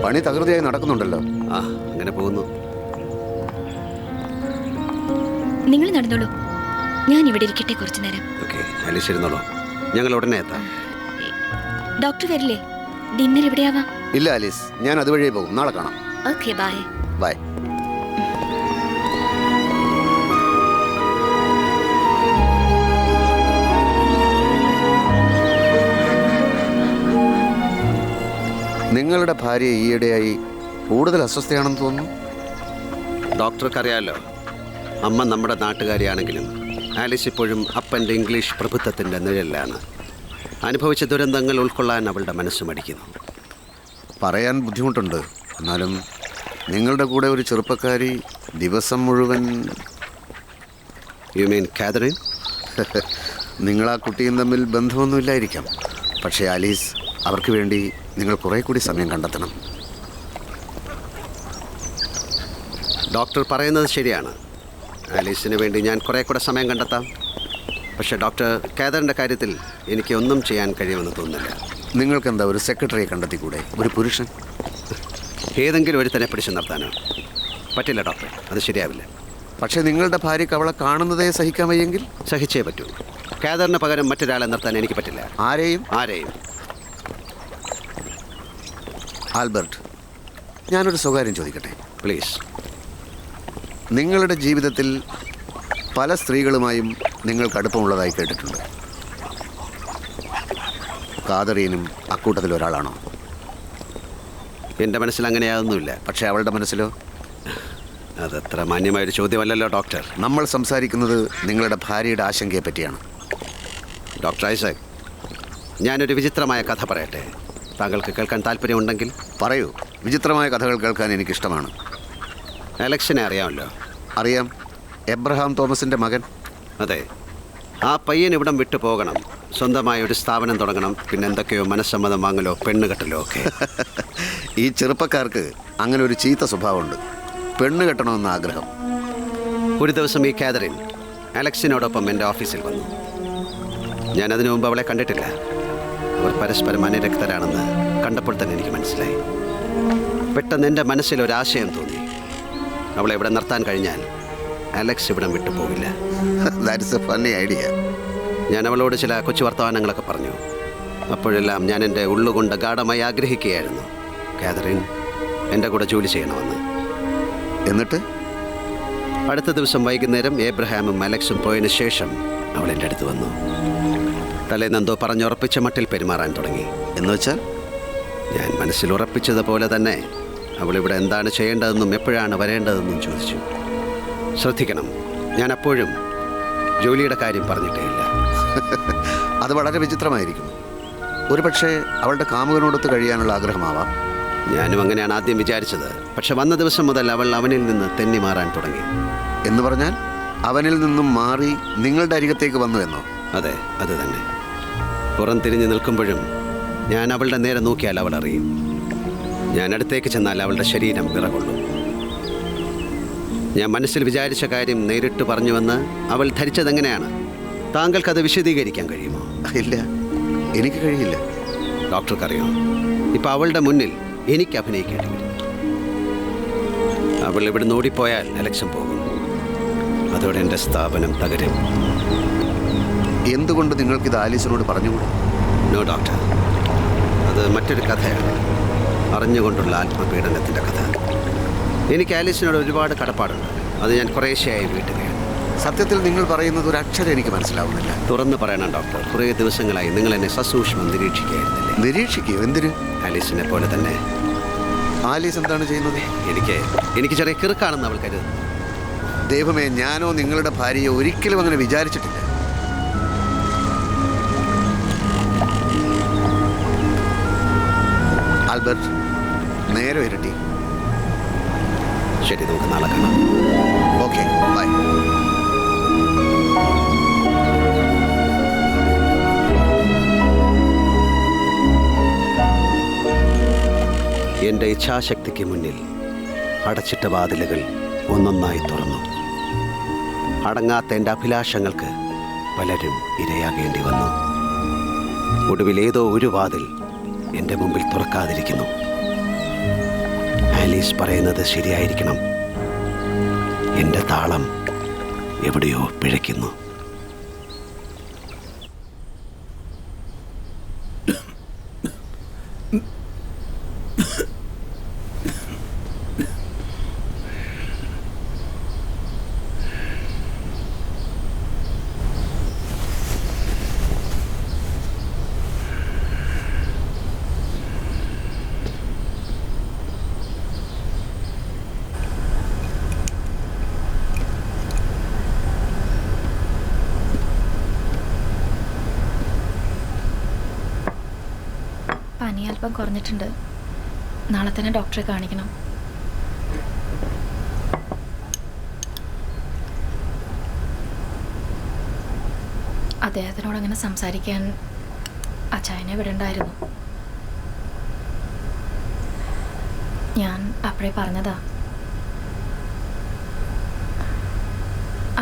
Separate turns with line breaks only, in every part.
പണി തകൃതിയായി നടക്കുന്നുണ്ടല്ലോ.
ആ, അങ്ങനെ പോകുന്നു.
നിങ്ങൾ നടന്നോളൂ, ഞാൻ ഇവിടെ ഇരിക്കട്ടെ കുറച്ചു നേരം.
ഓക്കെ, ആലീസ് ഇരുന്നോളൂ, ഞങ്ങൾ ഉടനെ എത്താം.
ഡോക്ടർ വരില്ലേ? ഡിന്നർ എവിടെയാവാം?
ഇല്ല ആലീസ്, ഞാൻ അതുവഴിയേ പോകും. നാളെ കാണാം.
Okay, bye.
ബൈ. നിങ്ങളുടെ ഭാര്യ ഈയിടെയായി കൂടുതൽ അസ്വസ്ഥയാണെന്ന് തോന്നുന്നു.
ഡോക്ടർക്കറിയാമല്ലോ, അമ്മ നമ്മുടെ നാട്ടുകാരിയാണെങ്കിലും ആലീസ് ഇപ്പോഴും അപ്പൻ്റെ ഇംഗ്ലീഷ് പ്രഭുത്വത്തിൻ്റെ നിഴലിലാണ്. അനുഭവിച്ച ദുരന്തങ്ങൾ ഉൾക്കൊള്ളാൻ അവളുടെ മനസ്സ് മടിക്കുന്നു.
പറയാൻ ബുദ്ധിമുട്ടുണ്ട്, എന്നാലും നിങ്ങളുടെ കൂടെ ഒരു ചെറുപ്പക്കാരി ദിവസം മുഴുവൻ...
യു മീൻ കാതറിൻ?
നിങ്ങൾ ആ കുട്ടിയും തമ്മിൽ ബന്ധമൊന്നുമില്ലായിരിക്കാം, പക്ഷേ ആലീസ്, അവർക്ക് വേണ്ടി നിങ്ങൾ കുറേ കൂടി സമയം കണ്ടെത്തണം.
ഡോക്ടർ പറയുന്നത് ശരിയാണ്. ആലീസിന് വേണ്ടി ഞാൻ കുറേ കൂടെ സമയം കണ്ടെത്താം. പക്ഷേ ഡോക്ടർ, കാതറിൻ്റെ കാര്യത്തിൽ എനിക്ക് ഒന്നും ചെയ്യാൻ കഴിയുമെന്ന് തോന്നുന്നില്ല.
നിങ്ങൾക്കെന്താ ഒരു സെക്രട്ടറിയെ കണ്ടെത്തിക്കൂടെ? ഒരു പുരുഷൻ?
ഏതെങ്കിലും ഒരു തന്നെ പിടിച്ചു നിർത്താനോ? പറ്റില്ല ഡോക്ടർ, അത് ശരിയാവില്ല.
പക്ഷേ നിങ്ങളുടെ ഭാര്യയ്ക്ക് അവളെ കാണുന്നതേ സഹിക്കാൻ വയ്യെങ്കിൽ?
സഹിച്ചേ പറ്റൂ. കാതറിന് പകരം മറ്റൊരാളെ നിർത്താൻ എനിക്ക് പറ്റില്ല.
ആരെയും? ആൽബർട്ട്, ഞാനൊരു സ്വകാര്യം ചോദിക്കട്ടെ?
പ്ലീസ്.
നിങ്ങളുടെ ജീവിതത്തിൽ പല സ്ത്രീകളുമായും നിങ്ങൾക്ക് അടുപ്പമുള്ളതായി കേട്ടിട്ടുണ്ട്. കാതറീനും അക്കൂട്ടത്തിൽ ഒരാളാണോ?
എൻ്റെ മനസ്സിൽ അങ്ങനെയാതൊന്നുമില്ല.
പക്ഷേ അവളുടെ മനസ്സിലോ?
അതത്ര മാന്യമായൊരു ചോദ്യമല്ലല്ലോ ഡോക്ടർ.
നമ്മൾ സംസാരിക്കുന്നത് നിങ്ങളുടെ ഭാര്യയുടെ ആശങ്കയെ പറ്റിയാണ്.
ഡോക്ടർ ഐസക്, ഞാനൊരു വിചിത്രമായ കഥ പറയട്ടെ? താങ്കൾക്ക് കേൾക്കാൻ താല്പര്യമുണ്ടെങ്കിൽ
പറയൂ. വിചിത്രമായ കഥകൾ കേൾക്കാൻ എനിക്കിഷ്ടമാണ്.
അലക്സിനെ അറിയാമല്ലോ?
അറിയാം. എബ്രഹാം തോമസിൻ്റെ മകൻ.
അതെ. ആ പയ്യൻ ഇവിടം വിട്ടു പോകണം, സ്വന്തമായ ഒരു സ്ഥാപനം തുടങ്ങണം, പിന്നെ എന്തൊക്കെയോ മനസ്സമ്മതം വാങ്ങലോ പെണ്ണ് കെട്ടലോ ഒക്കെ.
ഈ ചെറുപ്പക്കാർക്ക് അങ്ങനെ ഒരു ചീത്ത സ്വഭാവമുണ്ട്, പെണ്ണ് കെട്ടണമെന്ന ആഗ്രഹം.
ഒരു ദിവസം ഈ കാതറിൻ അലക്സിനോടൊപ്പം എൻ്റെ ഓഫീസിൽ വന്നു. ഞാൻ അതിനു മുമ്പ് അവളെ കണ്ടിട്ടില്ല. അവർ പരസ്പരം അനുരക്തരാണെന്ന് കണ്ടപ്പോൾ തന്നെ എനിക്ക് മനസ്സിലായി. പെട്ടെന്ന് എൻ്റെ മനസ്സിലൊരാശയം തോന്നി. അവളെ ഇവിടെ നിർത്താൻ കഴിഞ്ഞാൽ അലക്സ് ഇവിടം വിട്ടു പോകില്ല.
That's A funny idea.
ഞാൻ അവളോട് ചില കൊച്ചു വർത്തമാനങ്ങളൊക്കെ പറഞ്ഞു. അപ്പോഴെല്ലാം ഞാൻ എൻ്റെ ഉള്ളുകൊണ്ട് ഗാഢമായി ആഗ്രഹിക്കുകയായിരുന്നു, കാതറിൻ എൻ്റെ കൂടെ ജോലി ചെയ്യണമെന്ന്.
എന്നിട്ട്
അടുത്ത ദിവസം വൈകുന്നേരം ഏബ്രഹാമും അലക്സും പോയതിനു ശേഷം അവൾ എൻ്റെ അടുത്ത് വന്നു. തലേന്നെന്തോ പറഞ്ഞുറപ്പിച്ച മട്ടിൽ പെരുമാറാൻ തുടങ്ങി.
എന്നുവെച്ചാൽ
ഞാൻ മനസ്സിൽ ഉറപ്പിച്ചതുപോലെ തന്നെ അവളിവിടെ എന്താണ് ചെയ്യേണ്ടതെന്നും എപ്പോഴാണ് വരേണ്ടതെന്നും ചോദിച്ചു. ശ്രദ്ധിക്കണം, ഞാൻ അപ്പോഴും ജോലിയുടെ കാര്യം പറഞ്ഞിട്ടേ ഇല്ല.
അത് വളരെ വിചിത്രമായിരിക്കുന്നു. ഒരു പക്ഷേ അവളുടെ കാമുകനോടൊത്ത് കഴിയാനുള്ള ആഗ്രഹമാവാം.
ഞാനും അങ്ങനെയാണ് ആദ്യം വിചാരിച്ചത്. പക്ഷെ വന്ന ദിവസം മുതൽ അവൾ അവനിൽ നിന്ന് തെന്നി മാറാൻ തുടങ്ങി.
എന്ന് പറഞ്ഞാൽ അവനിൽ നിന്നും മാറി നിങ്ങളുടെ അരികത്തേക്ക് വന്നു എന്നോ?
അതെ, അത് തന്നെ. പുറം തിരിഞ്ഞു നിൽക്കുമ്പോഴും ഞാൻ അവളുടെ നേരെ നോക്കിയാൽ അവൾ അറിയും. ഞാൻ അടുത്തേക്ക് ചെന്നാൽ അവളുടെ ശരീരം വിറകൊള്ളും. ഞാൻ മനസ്സിൽ വിചാരിച്ച കാര്യം നേരിട്ട് പറഞ്ഞുവെന്ന് അവൾ ധരിച്ചതെങ്ങനെയാണ്? താങ്കൾക്കത് വിശദീകരിക്കാൻ കഴിയുമോ?
ഇല്ല, എനിക്ക് കഴിയില്ല.
ഡോക്ടർക്കറിയോ, ഇപ്പം അവളുടെ മുന്നിൽ എനിക്ക് അഭിനയിക്കേണ്ടി വരും. അവൾ ഇവിടെ ഓടിപ്പോയാൽ അലക്ഷം പോകും. അതോടെ എൻ്റെ സ്ഥാപനം തകരും.
എന്തുകൊണ്ട് നിങ്ങൾക്കിത് ആലീസിനോട് പറഞ്ഞുകൂടാ?
നോ ഡോക്ടർ, അത് മറ്റൊരു കഥയാണ്. അറിഞ്ഞുകൊണ്ടുള്ള ആത്മപീഡനത്തിൻ്റെ കഥ. എനിക്ക് ആലീസിനോട് ഒരുപാട് കടപ്പാടുണ്ട്. അത് ഞാൻ കുറേശ്ശെയായി വീട്ടുകയാണ്.
സത്യത്തിൽ നിങ്ങൾ പറയുന്നത് ഒരു അക്ഷരം എനിക്ക് മനസ്സിലാവുന്നില്ല.
തുറന്ന് പറയണം ഡോക്ടർ, കുറേ ദിവസങ്ങളായി നിങ്ങൾ എന്നെ സസൂക്ഷ്മം നിരീക്ഷിക്കുകയായിരുന്നില്ലേ?
നിരീക്ഷിക്കുകയോ? എന്തിന്?
ആലീസിനെ പോലെ തന്നെ.
ആലീസ് എന്താണ് ചെയ്യുന്നത്?
എനിക്ക് ചെറിയ കിറുക്കാണെന്ന് അവൾ കരുതുന്നു.
ദൈവമേ, ഞാനോ നിങ്ങളുടെ ഭാര്യയോ ഒരിക്കലും അങ്ങനെ വിചാരിച്ചിട്ടില്ല. ആൽബർട്ട്, നേരെ ഇരട്ടി.
ശരി, നമുക്ക് നാളെ കാണാം.
Okay, bye.
എൻ്റെ ഇച്ഛാശക്തിക്ക് മുന്നിൽ അടച്ചിട്ട വാതിലുകൾ ഒന്നൊന്നായി തുറന്നു. അടങ്ങാത്ത എൻ്റെ അഭിലാഷങ്ങൾക്ക് പലരും ഇരയാകേണ്ടി വന്നു. ഒടുവിൽ ഏതോ ഒരു വാതിൽ എൻ്റെ മുമ്പിൽ തുറക്കാതിരിക്കുന്നു. ആലീസ് പറയുന്നത് ശരിയായിരിക്കണം. എൻ്റെ താളം എവിടെയോ പിഴയ്ക്കുന്നു.
പനി അല്പം കുറഞ്ഞിട്ടുണ്ട്. നാളെ തന്നെ ഡോക്ടറെ കാണിക്കണം. അദ്ദേഹത്തിനോട് അങ്ങനെ സംസാരിക്കാൻ അച്ചായനെ വിടണ്ടായിരുന്നു. ഞാൻ അപ്പോഴേ പറഞ്ഞതാ.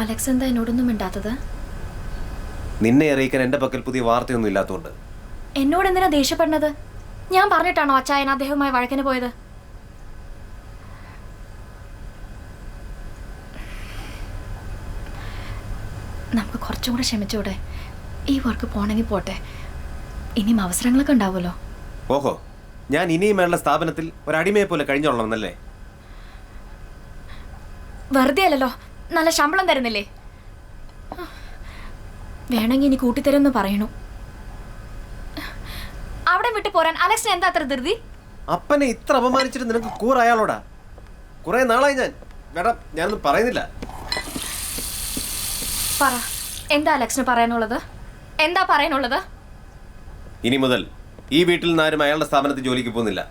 അലക്സ് എന്താ എന്നോടൊന്നും മിണ്ടാത്തത്?
നിന്നെ അറിയിക്കാൻ എൻ്റെ പക്കൽ പുതിയ വാർത്തയൊന്നും ഇല്ലാത്തതുകൊണ്ട്.
എന്നോട് എന്തിനാ ദേഷ്യപ്പെടുന്നത്? ഞാൻ പറഞ്ഞിട്ടാണോ അച്ചായൻ അദ്ദേഹവുമായി വഴക്കിന് പോയത്? നമുക്ക് കുറച്ചും കൂടെ ക്ഷമിച്ചൂടെ? ഈ വർക്ക് പോണെങ്കിൽ പോട്ടെ, ഇനിയും അവസരങ്ങളൊക്കെ ഉണ്ടാവുമല്ലോ.
ഓഹോ, ഞാൻ ഇനിയും വേണ്ട സ്ഥാപനത്തിൽ ഒരടിമയെ പോലെ കഴിഞ്ഞോളണമെന്നല്ലേ?
വെറുതെ അല്ലല്ലോ, നല്ല ശമ്പളം തരുന്നില്ലേ? വേണമെങ്കിൽ ഇനി കൂട്ടിത്തരുമെന്ന് പറയണു. അവിടെ വിട്ടു പോരാൻ അലക്സിന് എന്താ അത്ര ധൃതി?
അപ്പനെ ഇത്ര അപമാനിച്ചിട്ട് നിനക്ക് കൂറയാളോടാ? കുറെ നാളായി മേഡം, ഞാനൊന്നും പറയുന്നില്ല.
പറ, എന്താ അലക്സിന് പറയാനുള്ളത്? എന്താ പറയാനുള്ളത്?
ഇനി മുതൽ ഈ വീട്ടിൽ നിന്ന് ആരും അയാളുടെ സ്ഥാപനത്തിൽ ജോലിക്ക് പോകുന്നില്ല.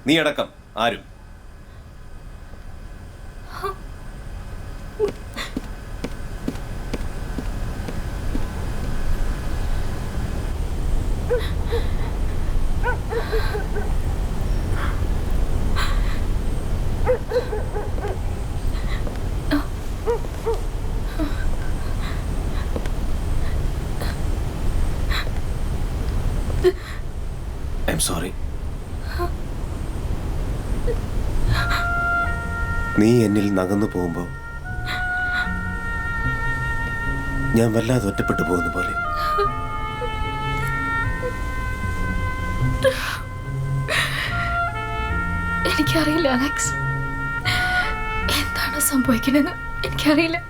നീ അടക്കം ആരും. I'm sorry. നീ എന്നിൽ നകന്നു പോകുമ്പോൾ ഞാൻ വല്ലാതെ ഒറ്റപ്പെട്ടു പോകുന്ന പോലെ.
എനിക്കറിയില്ല അലക്സ്, എന്താണ് സംഭവിക്കണെന്ന് എനിക്കറിയില്ല.